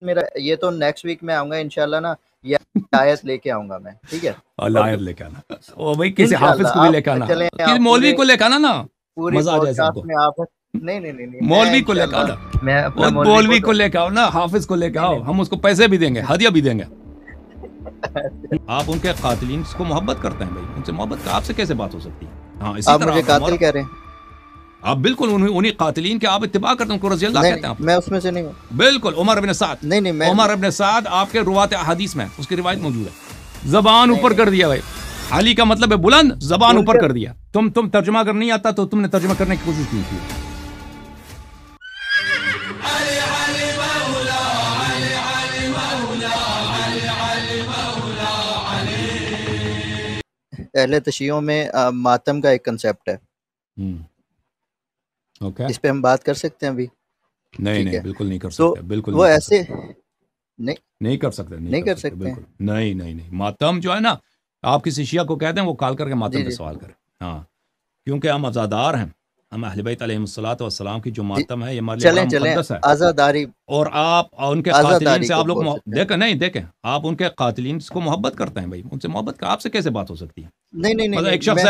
میرا یہ تو نیکسٹ ویک میں آؤں گا انشاءاللہ نا، یہ آیت لے کے آؤں گا میں، ٹھیک ہے؟ اللہ آیت لے کے آنا، او بھائی کسی انشاءاللہ حافظ کو بھی لے آپ کے آنا، چلیں، کسی آپ مولوی کو لے کے آنا نا، پوری مزہ آ جائے سب کو. پوڈکاسٹ میں آپ نہیں میں مولوی کو لے کے آؤ نا، انشاءاللہ میں اپنا مولوی کو تو لے کے آؤ نا، حافظ کو لے کے آؤ، ہم اس کو پیسے بھی دیں گے، ہدیہ بھی دیں گے. آپ ان کے قاتلین کو محبت کرتے ہیں بھائی، ان سے محبت آپ سے کیسے بات ہو سکتی ہے؟ ہاں اسی آپ طرح مجھے قاتل کہہ رہے ہیں؟ آپ بالکل انہیں قاتلین کے آپ اتباع کرتے ہیں، ان کو رضی اللہ کہتے ہیں آپ. میں اس میں سے نہیں ہوں. بالکل. عمر ابن سعد، نہیں عمر ابن سعد آپ کے روات احادیث میں اس کی روایت موجود ہے. زبان اوپر کر دیا بھائی، علی کا مطلب ہے بلند، زبان اوپر کر دیا. تم ترجمہ اگر نہیں آتا تو تم نے ترجمہ کرنے کی کوشش کیوں کی؟ اہل تشیعوں میں ماتم کا ایک کنسیپٹ ہے، اس پہ ہم بات کر سکتے ہیں ابھی؟ نہیں بالکل نہیں کر سکتے، بالکل وہ ایسے نہیں کر سکتے، نہیں کر سکتے بالکل نہیں. ماتم جو ہے نا، آپ کسی شیعہ کو کہتے ہیں وہ کال کر کے ماتم پہ سوال کریں. ہاں کیونکہ ہم عزادار ہیں، ہم اہل بیت علیہم الصلوۃ والسلام کی جو ماتم ہے یہ ہمارے لیے بڑا مقدس ہے. آزاداری، اور آپ ان کے قاتلین سے آپ لوگ دیکھیں آپ ان کے قاتلین کو محبت کرتے ہیں بھائی، ان سے محبت کا آپ سے کیسے بات ہو سکتی ہے؟ نہیں ایک شخص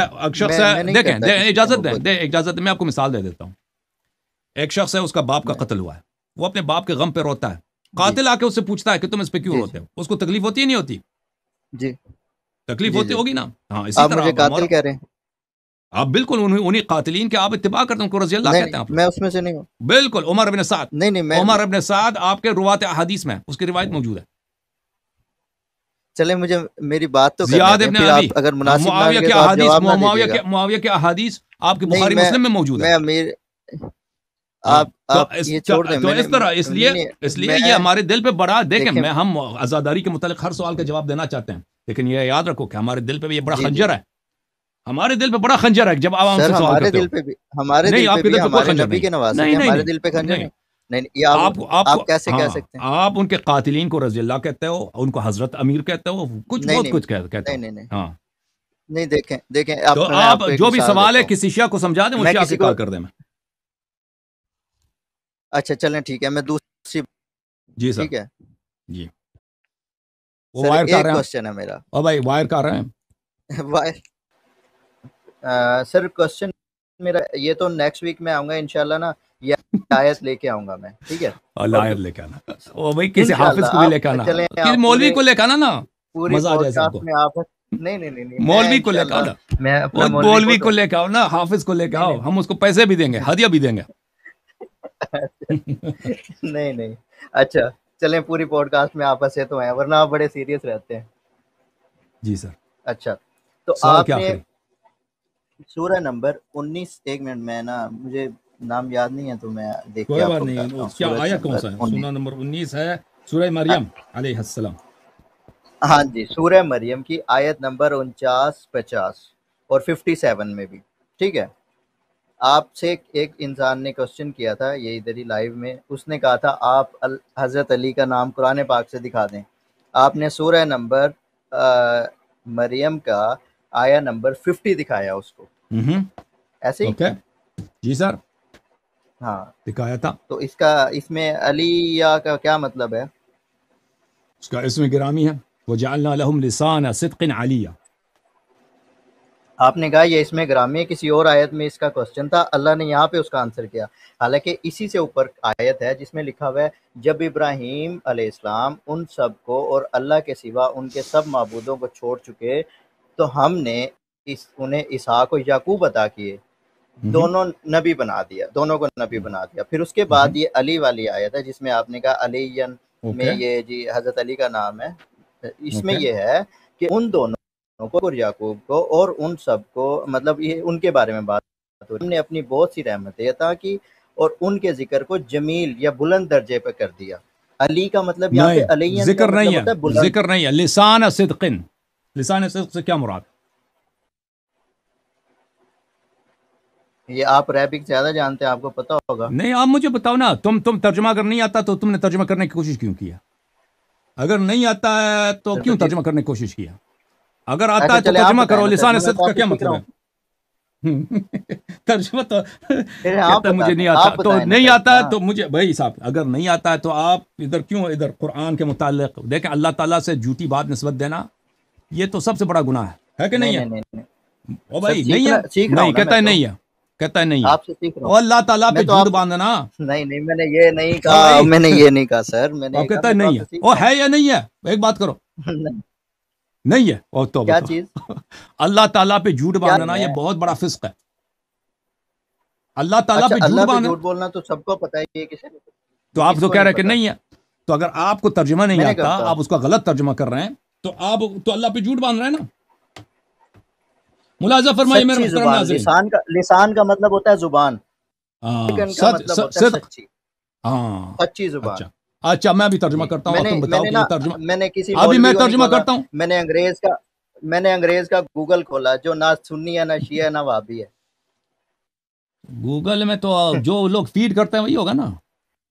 ہے، دیکھیں اجازت دیں میں آپ کو مثال دے دیتا ہوں. ایک شخص ہے، اس کا باپ کا قتل ہوا ہے، وہ اپنے باپ کے غم پہ روتا ہے. قاتل آ کے اس سے پوچھتا ہے کہ تم اس پہ کیوں روتے ہو؟ اس کو تکلیف ہوتی ہے نہیں ہوتی؟ جی تکلیف ہوتی ہوگی نا. ہاں اسی طرح مجھے قاتل کہہ رہے ہیں؟ آپ بالکل انہیں قاتلین کے آپ اتباع کرتے ہیں، ان کو رضی اللہ کہتے ہیں آپ. میں اس میں سے نہیں ہوں. بالکل. عمر ابن سعد، عمر ابن سعد آپ کے روات احادیث میں اس کی روایت موجود ہے. چلیں مجھے میری بات تو زیاد ابن ابی، اگر مناسب نہ معاویہ لگے کے تو آپ احادیث، جواب نہ دیجیے گا. معاویہ کے احادیث آپ کے بخاری مسلم میں موجود ہے. میں امیر آپ یہ چھوڑ دیں. تو اس لیے یہ ہمارے دل پہ بڑا، دیکھیں ہم عزاداری کے متعلق ہر سوال کا جواب دینا چاہتے ہیں، لیکن یہ یاد رکھو کہ ہمارے دل پہ بھی یہ بڑا خنجر ہے. ہمارے دل پہ بڑا خنجر ہے جب آپ ہم سے سوال کرتے ہو. نہیں آپ کے دل پہ کوئی خنجر نہیں. ہمارے دل پہ خنجر نہیں. آپ کیسے کہہ سکتے ہیں؟ آپ ان کے قاتلین کو رضی اللہ کہتے ہو، ان کو حضرت امیر کہتے ہو، بہت کچھ کہتے ہو. ہاں نہیں دیکھیں تو آپ جو بھی سوال ہے کسی شیعہ کو سمجھا دیں، وہ شیعہ سے کال کر دیں. میں اچھا چلیں ٹھیک ہے، میں دوسری جی سر. ٹھیک ہے جی وہ وائر کر رہے ہیں. کوسچن ہے میرا. او بھائی وائر کر رہے ہیں. سر کوسچن میرا یہ تو نیکسٹ ویک میں آؤں گا انشاءاللہ نا، یہ آیت لے کے آؤں گا میں، ٹھیک ہے؟ اللہ آیت لے کے آنا، او بھائی کسی حافظ کو بھی لے کے آنا، کسی مولوی کو لے کے آنا نا، مزہ آ جائے سب کو. نہیں مولوی کو لے کے آنا، مولوی کو لے کے آؤ نا، حافظ کو لے کے آؤ، ہم اس کو پیسے بھی دیں گے، ہدیہ بھی دیں گے. نہیں اچھا چلیں پوری پوڈ کاسٹ میں آپ ہنسے تو ہیں، ورنہ آپ بڑے سیریس رہتے ہیں. جی سر. اچھا تو آپ نے سورہ نمبر 19، ایک منٹ میں نا مجھے نام یاد نہیں ہے تو میں دیکھ کے آپ کو بتاتا ہوں. کیا آیا کون سا ہے؟ سورہ نمبر 19 ہے، سورہ مریم علیہ السلام. ہاں جی، سورہ مریم کی آیت نمبر 49، 50 اور 57 میں بھی، ٹھیک ہے؟ آپ سے ایک انسان نے کوسچن کیا تھا یہ ادھر ہی لائیو میں، اس نے کہا تھا آپ حضرت علی کا نام قرآن پاک سے دکھا دیں. آپ نے سورہ نمبر مریم کا آیا نمبر 50 دکھایا اس کو، ایسے ہی؟ جی سر ہاں دکھایا تھا. تو اس میں علیہ کا کیا مطلب ہے؟ اس کا اسم گرامی ہے، وَجَعَلْنَا لَهُمْ لِسَانَ صِدْقٍ عَلِيًّا. آپ نے کہا یہ اس میں گرامی ہے، کسی اور آیت میں اس کا کوسچن تھا، اللہ نے یہاں پہ اس کا آنسر کیا. حالانکہ اسی سے اوپر آیت ہے جس میں لکھا ہوا ہے جب ابراہیم علیہ السلام ان سب کو اور اللہ کے سوا ان کے سب معبودوں کو چھوڑ چکے تو ہم نے انہیں اسحاق و یعقوب عطا کیے، دونوں نبی بنا دیا، دونوں کو نبی بنا دیا. پھر اس کے بعد یہ علی والی آیت ہے جس میں آپ نے کہا علی میں یہ جی حضرت علی کا نام ہے. اس میں یہ ہے کہ ان دونوں کو اور یعقوب کو اور ان سب کو، مطلب یہ ان کے بارے میں بات ہو رہی ہے، ہم نے اپنی بہت سی رحمتیں عطا کی اور ان کے ذکر کو جمیل یا بلند درجے پہ کر دیا. علی کا مطلب یہاں پہ علی ذکر نہیں ہے، ذکر نہیں ہے. لسان صدق، لسان صدق سے کیا مراد؟ یہ آپ عربک زیادہ جانتے ہیں، آپ کو پتا ہوگا. نہیں آپ مجھے بتاؤ نا، تم ترجمہ اگر نہیں آتا تو تم نے ترجمہ کرنے کی کوشش کیوں کیا؟ اگر نہیں آتا ہے تو کیوں ترجمہ کرنے کی کوشش کیا؟ اگر آتا ہے تو ترجمہ کرو. لسان صدق کا کیا مطلب ہے؟ ترجمہ تو کہتا ہے مجھے نہیں آتا، تو نہیں آتا ہے تو مجھے بھائی صاحب اگر نہیں آتا ہے تو آپ ادھر کیوں ادھر قرآن کے متعلق دیکھیں، اللہ تعالیٰ سے جھوٹی بات نسبت دینا یہ تو سب سے بڑا گناہ ہے کہ نہیں ہے؟ او بھائی نہیں ہے، نہیں کہتا ہے نہیں ہے، کہتا ہے نہیں ہے، اور اللہ تعالیٰ پہ جھوٹ باندھنا نہیں میں نے یہ نہیں کہا، میں نے یہ نہیں کہا سر، میں نے کہتا ہے نہیں ہے، وہ ہے یا نہیں ہے، ایک بات کرو نہیں ہے، اور تو کیا چیز اللہ تعالیٰ پہ جھوٹ باندھنا یہ بہت بڑا فسق ہے، اللہ تعالیٰ پہ جھوٹ بولنا تو سب کو پتہ ہے، کسی تو آپ تو کہہ رہے کہ نہیں ہے، تو اگر آپ کو ترجمہ نہیں آتا، آپ اس کا غلط ترجمہ کر رہے ہیں تو آپ تو اللہ پہ جھوٹ باندھ رہے ہیں نا۔ ملاحظہ فرمائیے میرے محترم ناظرین، لسان کا مطلب ہوتا ہے زبان، صدق، سچی زبان۔ اچھا میں بھی ترجمہ کرتا ہوں، تم بتاؤ کہ ترجمہ، میں نے کسی ابھی میں ترجمہ کرتا ہوں، میں نے انگریز کا گوگل کھولا جو نہ سنی ہے، نہ شیعہ ہے، نہ وہابی ہے۔ گوگل میں تو جو لوگ فیڈ کرتے ہیں وہی ہوگا نا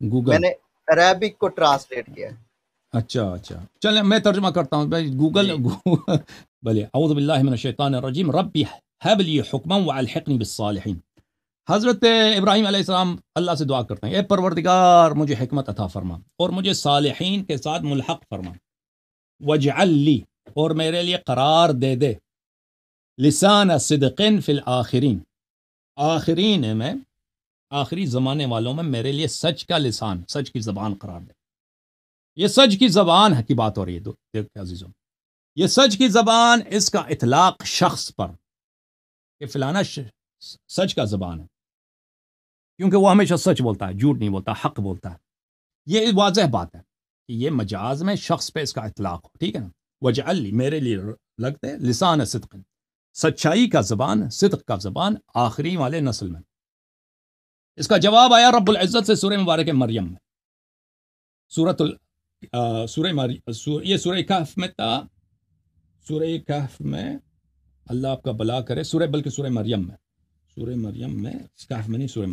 گوگل، میں نے عربک کو ٹرانسلیٹ کیا۔ اچھا چلیں میں ترجمہ کرتا ہوں گوگل بھلے۔ اعوذ باللہ من الشیطان الرجیم، ربی ہب لی حکما والحقنی بالصالحین۔ حضرت ابراہیم علیہ السلام اللہ سے دعا کرتے ہیں، اے پروردگار مجھے حکمت عطا فرما اور مجھے صالحین کے ساتھ ملحق فرما، واجعل لی اور میرے لیے قرار دے دے، لسان صدق فی الآخرین، آخرین میں آخری زمانے والوں میں میرے لیے سچ کا لسان، سچ کی زبان قرار دے۔ یہ سچ کی زبان کی بات ہو رہی ہے دیکھیں عزیزوں، یہ سچ کی زبان، اس کا اطلاق شخص پر کہ فلانا سچ کا زبان ہے، کیونکہ وہ ہمیشہ سچ بولتا ہے، جھوٹ نہیں بولتا، حق بولتا ہے، یہ واضح بات ہے کہ یہ مجاز میں شخص پہ اس کا اطلاق ہو، ٹھیک ہے نا۔ وجعل لی میرے لیے لگتے لسان صدق، سچائی کا زبان، صدق کا زبان آخری والے نسل میں۔ اس کا جواب آیا رب العزت سے سورہ مبارک مریم میں، یہ سورہ کہف میں تھا، سورہ کہف میں اللہ آپ کا بلا کرے، بلکہ سورہ مریم میں، کہف میں نہیں، سورہ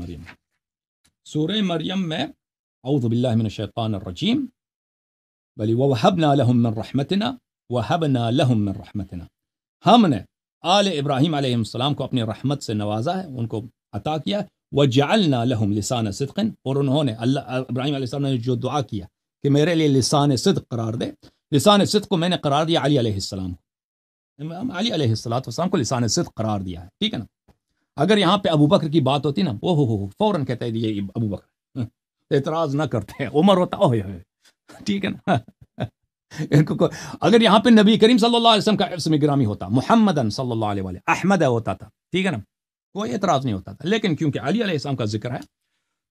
مریم میں اعوذ باللہ من الشیطان الرجیم، بلی وَوَهَبْنَا لَهُم مِّن رَحْمَتِنَا، ہم نے آل ابراہیم علیہ السلام کو اپنی رحمت سے نوازا ہے، ان کو عطا کیا، وَجَعَلْنَا لَهُمْ لِسَانَ صِدْقٍ، اور انہوں نے ابراہیم علیہ السلام نے جو دعا کیا کہ میرے لیے لسان صدق قرار دے، لسان صدق کو میں نے قرار دیا علی علیہ السلام کو، علی علیہ السلام کو لسان صدق قرار دیا ہے، ٹھیک ہے نا۔ اگر یہاں پہ ابو بکر کی بات ہوتی نا، فوراً کہتے ہیں یہ ابو بکر، اعتراض نہ کرتے ہیں، عمر ہوتا اوہ، ٹھیک ہے نا۔ اگر یہاں پہ نبی کریم صلی اللہ علیہ وسلم کا اسم گرامی ہوتا، محمدن صلی اللہ علیہ وسلم، احمد ہوتا تھا، ٹھیک ہے نا، کوئی اعتراض نہیں ہوتا تھا، لیکن کیونکہ علی علیہ السلام کا ذکر ہے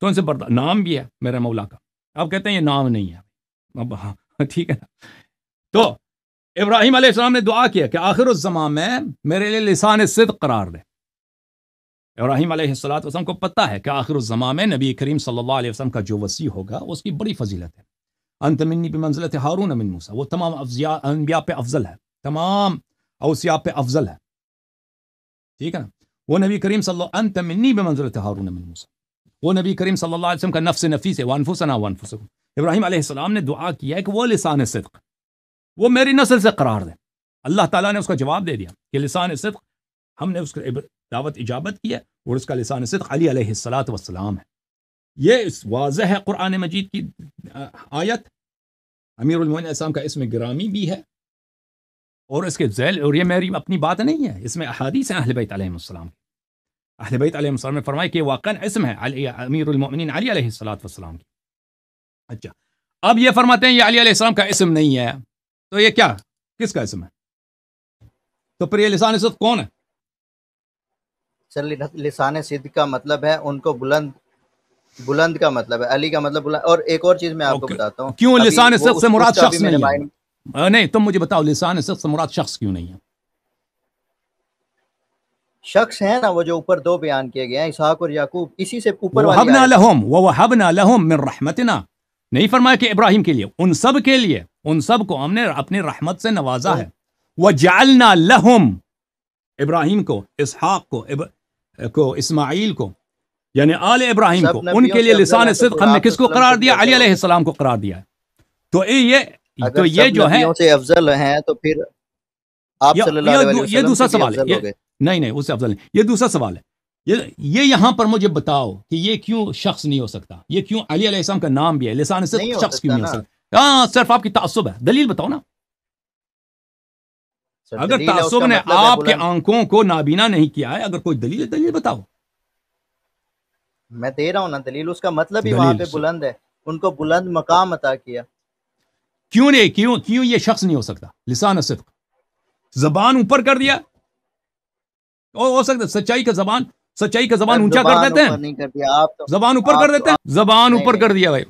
تو ان سے نام بھی ہے میرے مولا کا، اب کہتے ہیں یہ نام نہیں ہے، ٹھیک ہے نا۔ تو ابراہیم علیہ السلام نے دعا کیا کہ آخر الزمان میں میرے لیے لسان صدق قرار دے۔ ابراہیم علیہ السلام کو پتہ ہے کہ آخر الزمان میں نبی کریم صلی اللہ علیہ وسلم کا جو وصی ہوگا اس کی بڑی فضیلت ہے، انت منی بمنزلت ہارون من موسیٰ، وہ تمام انبیاء پہ افضل ہے، تمام اوصیاء پہ افضل ہے، ٹھیک ہے نا۔ وہ نبی کریم انت منی بمنزلت ہارون من موسیٰ، وہ نبی کریم صلی اللہ علیہ وسلم کا نفس نفیس ہے، وانفسنا وانفسکم۔ ابراہیم علیہ السلام نے دعا کیا ہے کہ وہ لسان صدق وہ میری نسل سے قرار دے، اللہ تعالیٰ نے اس کا جواب دے دیا کہ لسان صدق ہم نے اس کی دعوت اجابت کی ہے، اور اس کا لسان صدق علی علیہ السلام ہے۔ یہ واضح ہے قرآن مجید کی آیت، امیر المومنین علیہ السلام کا اسم گرامی بھی ہے، اور اس کے ذیل، اور یہ میری اپنی بات نہیں ہے، اس میں احادیث ہیں اہل بیت علیہ السلام کی، اہل بیت علیہ السلام نے فرمایا کہ واقعا اسم ہے امیر المومنین علی علیہ السلام کی۔ اچھا اب یہ فرماتے ہیں یہ علی علیہ السلام کا اسم نہیں ہے، تو یہ کیا کس کا اسم ہے؟ تو پھر یہ لسان صدق کون ہے؟ لسان صدق کا مطلب ہے ان کو بلند کا مطلب ہے، علی کا مطلب بلند۔ اور ایک اور چیز میں آپ کو بتاتا ہوں، کیوں لسان صدق سے مراد شخص نہیں ہے؟ نہیں تم مجھے بتاؤ لسان صدق سے مراد شخص کیوں نہیں ہے؟ شخص ہے نا وہ جو اوپر دو بیان کیے گئے ہیں، اسحاق اور یعقوب، اسی سے اوپر والی وَوَهَبْنَا لَهُم مِّن رَحْمَتِنَا، نہیں فرمایا کہ ابراہیم کے لیے، ان سب کے لیے، ان سب کو ہم نے اپنی رحمت سے نوازا ہے۔ وَجَعَلْنَا لَهُم، ابراہیم کو، اسحاق کو، اسماعیل کو، یعنی آل ابراہیم کو، ان کے لیے لسان صدق ہم نے کس کو قرار دیا؟ علی علیہ السلام کو قرار دیا ہے۔ تو یہ جو ہے سے افضل ہیں تو پھر آپ صلی اللہ علیہ وسلم یہ دوسرا سوال ہے، نہیں اس سے افضل نہیں. یہ دوسرا سوال ہے. یہ یہاں پر مجھے بتاؤ کہ یہ کیوں شخص نہیں ہو سکتا, یہ کیوں علی علیہ السلام کا نام بھی ہے, لسان صدق شخص کیوں نہیں ہو سکتا؟ ہاں صرف آپ کی تعصب ہے. دلیل بتاؤ نا. اگر تعصب نے آپ کے آنکھوں کو نابینا نہیں کیا ہے, اگر کوئی دلیل بتاؤ. میں دے رہا ہوں نا دلیل, اس کا مطلب ہی وہاں پہ بلند ہے, ان کو بلند مقام عطا کیا. کیوں یہ شخص نہیں ہو سکتا؟ لسان صدق, زبان اوپر کر دیا. ہو سکتا سچائی کا زبان اونچا کر دیتے ہیں, زبان اوپر کر دیتے ہیں, زبان اوپر کر دیا. بھائی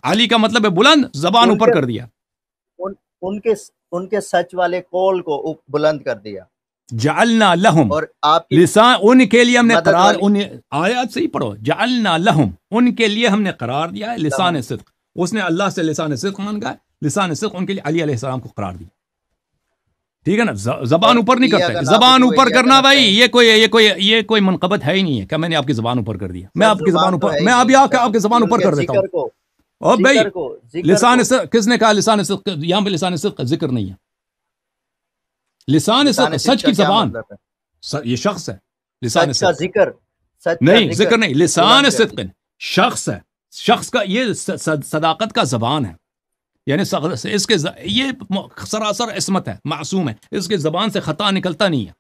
علی کا مطلب ہے بلند, زبان اوپر کر دیا. ان کے سچ والے قول کو بلند کر دیا. جعلنا لہم, اور آپ لسان, ان کے لیے ہم نے قرار, آیات سے ہی پڑھو, جعلنا لہم, ان کے لیے ہم نے قرار دیا ہے لسان صدق. اس نے اللہ سے لسان صدق مانگا ہے, لسان صدق ان کے لیے علی علیہ السلام کو قرار دیا. ٹھیک ہے نا, زبان اوپر نہیں کرتے. زبان اوپر کرنا بھائی یہ کوئی منقبت ہے ہی نہیں ہے کہ میں نے آپ کی زبان اوپر کر دیا. میں آپ کی زبان اوپر, میں ابھی آپ کی زبان اوپر کر دیتا ہوں. اور بھائی لسان صدق کس نے کہا؟ لسان صدق یہاں پہ لسان صدق کا ذکر نہیں ہے. لسان صدق سچ کی زبان, یہ شخص ہے. لسان صدق ذکر نہیں, ذکر نہیں, لسان صدق شخص ہے. شخص کا یہ صداقت کا زبان ہے, یعنی اس کے یہ سراسر عصمت ہے, معصوم ہے, اس کے زبان سے خطا نکلتا نہیں ہے.